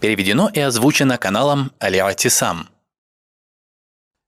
Переведено и озвучено каналом Аль-Атисам.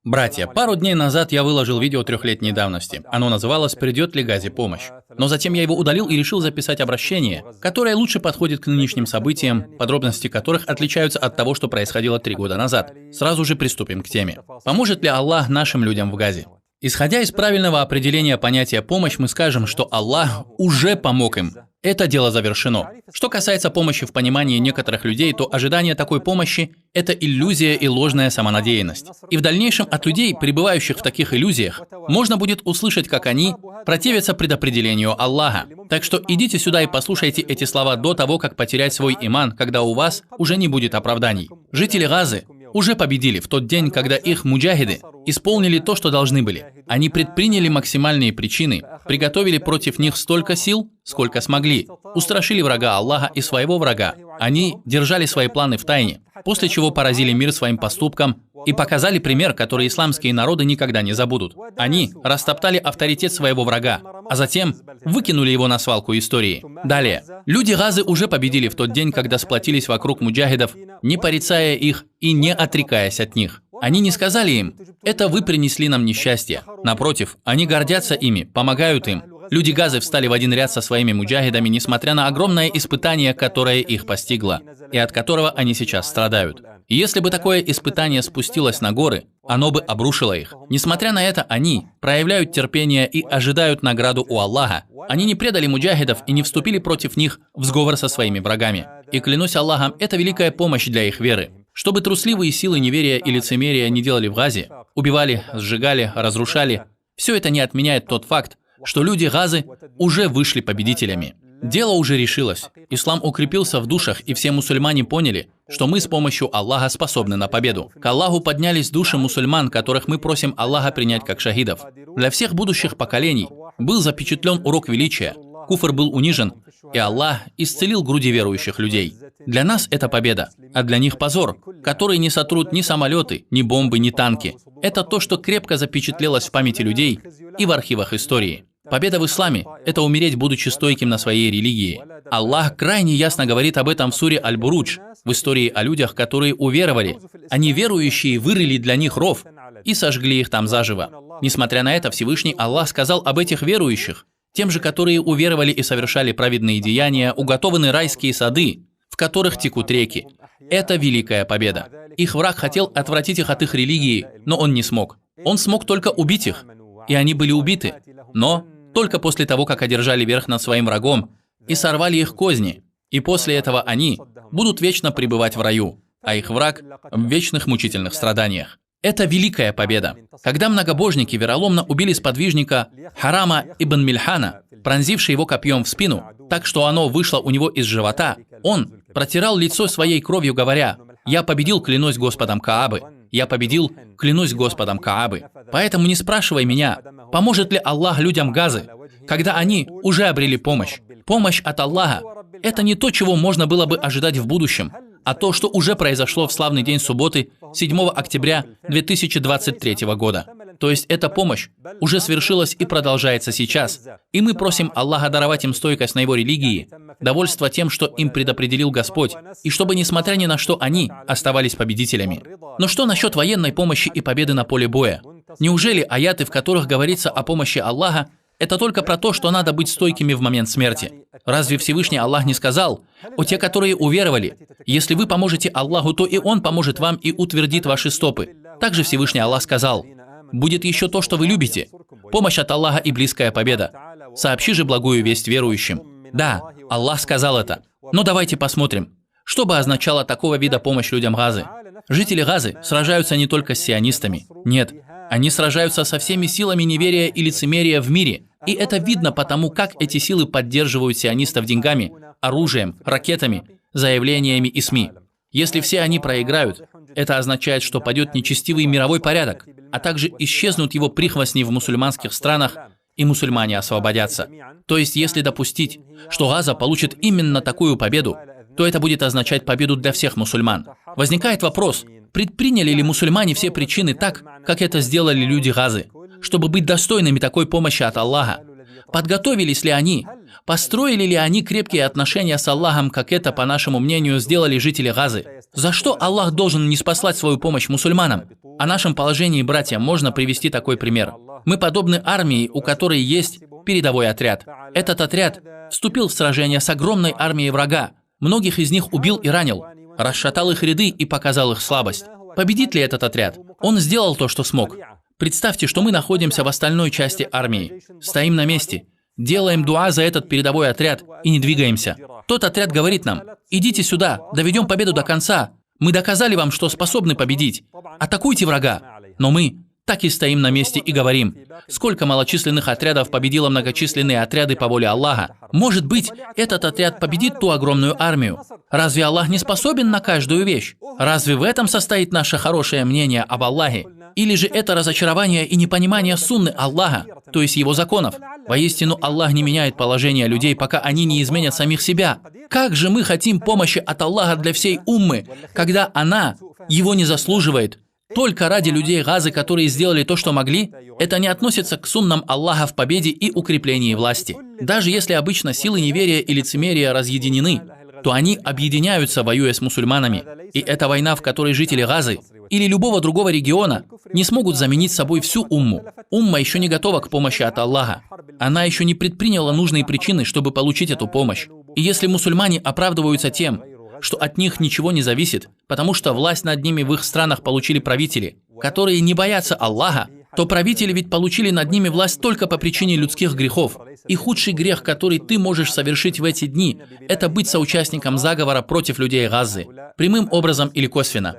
Братья, пару дней назад я выложил видео 3-летней давности. Оно называлось «Придет ли Газе помощь?». Но затем я его удалил и решил записать обращение, которое лучше подходит к нынешним событиям, подробности которых отличаются от того, что происходило 3 года назад. Сразу же приступим к теме. Поможет ли Аллах нашим людям в Газе? Исходя из правильного определения понятия «помощь», мы скажем, что Аллах уже помог им. Это дело завершено. Что касается помощи в понимании некоторых людей, то ожидание такой помощи – это иллюзия и ложная самонадеянность. И в дальнейшем от людей, пребывающих в таких иллюзиях, можно будет услышать, как они противятся предопределению Аллаха. Так что идите сюда и послушайте эти слова до того, как потерять свой иман, когда у вас уже не будет оправданий. Жители Газы уже победили в тот день, когда их муджахиды исполнили то, что должны были. Они предприняли максимальные причины, приготовили против них столько сил, сколько смогли, устрашили врага Аллаха и своего врага. Они держали свои планы в тайне, после чего поразили мир своим поступком и показали пример, который исламские народы никогда не забудут. Они растоптали авторитет своего врага, а затем выкинули его на свалку истории. Далее. Люди Газы уже победили в тот день, когда сплотились вокруг муджахидов, не порицая их и не отрекаясь от них. Они не сказали им: «Это вы принесли нам несчастье». Напротив, они гордятся ими, помогают им. Люди Газы встали в один ряд со своими муджахидами, несмотря на огромное испытание, которое их постигло, и от которого они сейчас страдают. И если бы такое испытание спустилось на горы, оно бы обрушило их. Несмотря на это, они проявляют терпение и ожидают награду у Аллаха. Они не предали муджахидов и не вступили против них в сговор со своими врагами. И клянусь Аллахом, это великая помощь для их веры. Чтобы трусливые силы неверия и лицемерия не делали в Газе, убивали, сжигали, разрушали, все это не отменяет тот факт, что люди Газы уже вышли победителями. Дело уже решилось. Ислам укрепился в душах, и все мусульмане поняли, что мы с помощью Аллаха способны на победу. К Аллаху поднялись души мусульман, которых мы просим Аллаха принять как шахидов. Для всех будущих поколений был запечатлен урок величия, куфр был унижен, и Аллах исцелил груди верующих людей. Для нас это победа, а для них позор, который не сотрут ни самолеты, ни бомбы, ни танки. Это то, что крепко запечатлелось в памяти людей и в архивах истории. Победа в исламе – это умереть, будучи стойким на своей религии. Аллах крайне ясно говорит об этом в суре Аль-Бурудж, в истории о людях, которые уверовали. Они, верующие, вырыли для них ров и сожгли их там заживо. Несмотря на это, Всевышний Аллах сказал об этих верующих: тем же, которые уверовали и совершали праведные деяния, уготованы райские сады, в которых текут реки. Это великая победа. Их враг хотел отвратить их от их религии, но он не смог. Он смог только убить их, и они были убиты. Но только после того, как одержали верх над своим врагом и сорвали их козни. И после этого они будут вечно пребывать в раю, а их враг в вечных мучительных страданиях. Это великая победа. Когда многобожники вероломно убили сподвижника Харама ибн Мильхана, пронзивший его копьем в спину, так что оно вышло у него из живота, он протирал лицо своей кровью, говоря: «Я победил, клянусь Господом Каабы. Я победил, клянусь Господом Каабы». Поэтому не спрашивай меня, поможет ли Аллах людям Газы, когда они уже обрели помощь. Помощь от Аллаха – это не то, чего можно было бы ожидать в будущем, а то, что уже произошло в славный день субботы, 7 октября 2023 года. То есть эта помощь уже свершилась и продолжается сейчас. И мы просим Аллаха даровать им стойкость на его религии, довольство тем, что им предопределил Господь, и чтобы, несмотря ни на что, они оставались победителями. Но что насчет военной помощи и победы на поле боя? Неужели аяты, в которых говорится о помощи Аллаха, это только про то, что надо быть стойкими в момент смерти? Разве Всевышний Аллах не сказал: «О те, которые уверовали, если вы поможете Аллаху, то и Он поможет вам и утвердит ваши стопы». Также Всевышний Аллах сказал: «Будет еще то, что вы любите, помощь от Аллаха и близкая победа. Сообщи же благую весть верующим». Да, Аллах сказал это. Но давайте посмотрим, что бы означала такого вида помощь людям Газы. Жители Газы сражаются не только с сионистами. Нет, они сражаются со всеми силами неверия и лицемерия в мире. И это видно потому, как эти силы поддерживают сионистов деньгами, оружием, ракетами, заявлениями и СМИ. Если все они проиграют, это означает, что падет нечестивый мировой порядок, а также исчезнут его прихвостни в мусульманских странах, и мусульмане освободятся. То есть, если допустить, что Газа получит именно такую победу, то это будет означать победу для всех мусульман. Возникает вопрос: предприняли ли мусульмане все причины так, как это сделали люди Газы, чтобы быть достойными такой помощи от Аллаха? Подготовились ли они? Построили ли они крепкие отношения с Аллахом, как это, по нашему мнению, сделали жители Газы? За что Аллах должен ниспослать свою помощь мусульманам? О нашем положении, братья, можно привести такой пример. Мы подобны армии, у которой есть передовой отряд. Этот отряд вступил в сражение с огромной армией врага. Многих из них убил и ранил, расшатал их ряды и показал их слабость. Победит ли этот отряд? Он сделал то, что смог. Представьте, что мы находимся в остальной части армии. Стоим на месте, делаем дуа за этот передовой отряд и не двигаемся. Тот отряд говорит нам: идите сюда, доведем победу до конца. Мы доказали вам, что способны победить. Атакуйте врага. Но мы так и стоим на месте и говорим: сколько малочисленных отрядов победило многочисленные отряды по воле Аллаха. Может быть, этот отряд победит ту огромную армию. Разве Аллах не способен на каждую вещь? Разве в этом состоит наше хорошее мнение об Аллахе? Или же это разочарование и непонимание сунны Аллаха, то есть его законов? Воистину, Аллах не меняет положение людей, пока они не изменят самих себя. Как же мы хотим помощи от Аллаха для всей уммы, когда она его не заслуживает? Только ради людей Газы, которые сделали то, что могли, это не относится к суннам Аллаха в победе и укреплении власти. Даже если обычно силы неверия и лицемерия разъединены, то они объединяются, воюя с мусульманами. И эта война, в которой жители Газы или любого другого региона не смогут заменить собой всю умму. Умма еще не готова к помощи от Аллаха. Она еще не предприняла нужные причины, чтобы получить эту помощь. И если мусульмане оправдываются тем, что от них ничего не зависит, потому что власть над ними в их странах получили правители, которые не боятся Аллаха, то правители ведь получили над ними власть только по причине людских грехов. И худший грех, который ты можешь совершить в эти дни, это быть соучастником заговора против людей Газы, прямым образом или косвенно.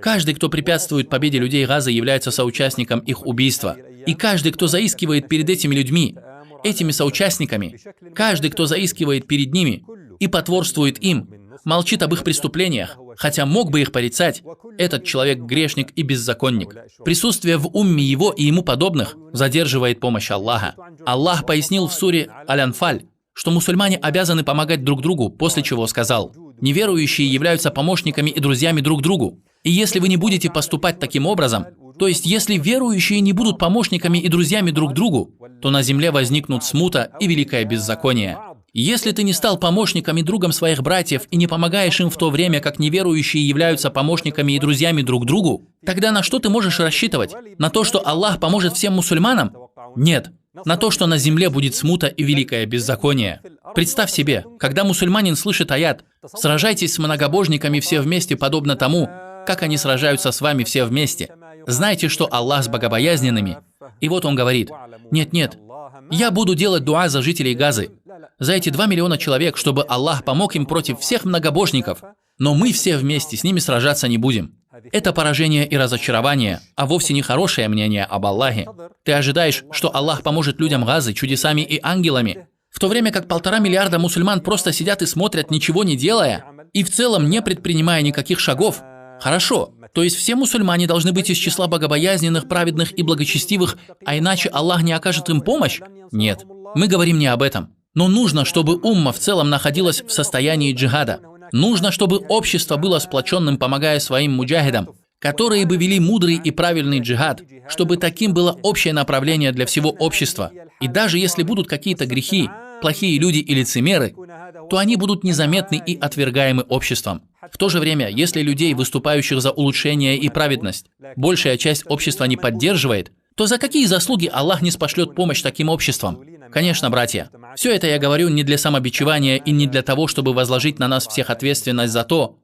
Каждый, кто препятствует победе людей Газы, является соучастником их убийства. И каждый, кто заискивает перед этими людьми, этими соучастниками, каждый, кто заискивает перед ними и потворствует им, молчит об их преступлениях, хотя мог бы их порицать, этот человек грешник и беззаконник. Присутствие в умме его и ему подобных задерживает помощь Аллаха. Аллах пояснил в суре Аль-Анфаль, что мусульмане обязаны помогать друг другу, после чего сказал: неверующие являются помощниками и друзьями друг другу. И если вы не будете поступать таким образом, то есть если верующие не будут помощниками и друзьями друг другу, то на земле возникнут смута и великое беззаконие. Если ты не стал помощником и другом своих братьев и не помогаешь им в то время, как неверующие являются помощниками и друзьями друг другу, тогда на что ты можешь рассчитывать? На то, что Аллах поможет всем мусульманам? Нет. На то, что на земле будет смута и великое беззаконие. Представь себе, когда мусульманин слышит аят: «Сражайтесь с многобожниками все вместе, подобно тому, как они сражаются с вами все вместе. Знайте, что Аллах с богобоязненными». И вот он говорит: «Нет, я буду делать дуа за жителей Газы, за эти 2 миллиона человек, чтобы Аллах помог им против всех многобожников, но мы все вместе с ними сражаться не будем». Это поражение и разочарование, а вовсе не хорошее мнение об Аллахе. Ты ожидаешь, что Аллах поможет людям Газы чудесами и ангелами, в то время как 1,5 миллиарда мусульман просто сидят и смотрят, ничего не делая, и в целом не предпринимая никаких шагов. Хорошо, то есть все мусульмане должны быть из числа богобоязненных, праведных и благочестивых, а иначе Аллах не окажет им помощь? Нет, мы говорим не об этом. Но нужно, чтобы умма в целом находилась в состоянии джихада. Нужно, чтобы общество было сплоченным, помогая своим муджахидам, которые бы вели мудрый и правильный джихад, чтобы таким было общее направление для всего общества. И даже если будут какие-то грехи, плохие люди и лицемеры, то они будут незаметны и отвергаемы обществом. В то же время, если людей, выступающих за улучшение и праведность, большая часть общества не поддерживает, то за какие заслуги Аллах не спошлет помощь таким обществам? Конечно, братья, все это я говорю не для самобичевания и не для того, чтобы возложить на нас всех ответственность за то,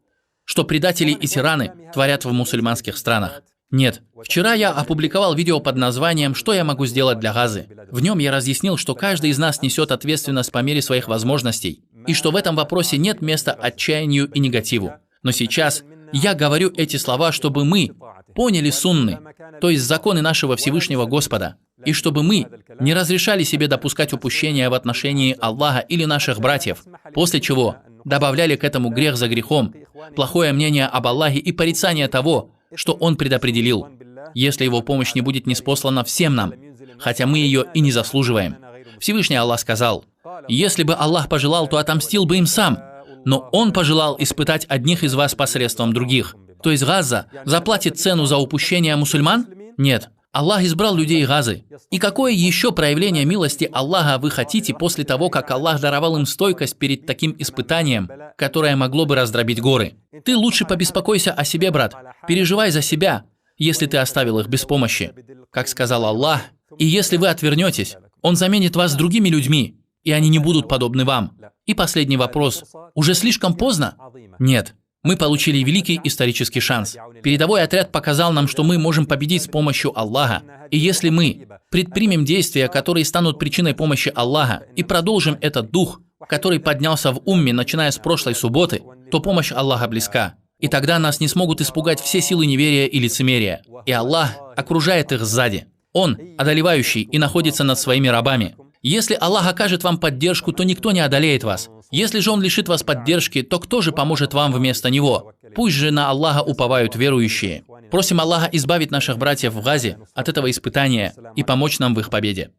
что предатели и тираны творят в мусульманских странах. Нет. Вчера я опубликовал видео под названием «Что я могу сделать для Газы?». В нем я разъяснил, что каждый из нас несет ответственность по мере своих возможностей, и что в этом вопросе нет места отчаянию и негативу. Но сейчас я говорю эти слова, чтобы мы поняли сунны, то есть законы нашего Всевышнего Господа, и чтобы мы не разрешали себе допускать упущения в отношении Аллаха или наших братьев, после чего добавляли к этому грех за грехом, плохое мнение об Аллахе и порицание того, что Он предопределил, если Его помощь не будет ниспослана всем нам, хотя мы ее и не заслуживаем. Всевышний Аллах сказал: «Если бы Аллах пожелал, то отомстил бы им сам, но Он пожелал испытать одних из вас посредством других». То есть Газа заплатит цену за упущение мусульман? Нет. Аллах избрал людей Газы. И какое еще проявление милости Аллаха вы хотите после того, как Аллах даровал им стойкость перед таким испытанием, которое могло бы раздробить горы? Ты лучше побеспокойся о себе, брат. Переживай за себя, если ты оставил их без помощи. Как сказал Аллах, и если вы отвернетесь, Он заменит вас другими людьми, и они не будут подобны вам. И последний вопрос. Уже слишком поздно? Нет. Мы получили великий исторический шанс. Передовой отряд показал нам, что мы можем победить с помощью Аллаха. И если мы предпримем действия, которые станут причиной помощи Аллаха, и продолжим этот дух, который поднялся в умме, начиная с прошлой субботы, то помощь Аллаха близка. И тогда нас не смогут испугать все силы неверия и лицемерия. И Аллах окружает их сзади. Он одолевающий и находится над своими рабами. Если Аллах окажет вам поддержку, то никто не одолеет вас. Если же Он лишит вас поддержки, то кто же поможет вам вместо Него? Пусть же на Аллаха уповают верующие. Просим Аллаха избавить наших братьев в Газе от этого испытания и помочь нам в их победе.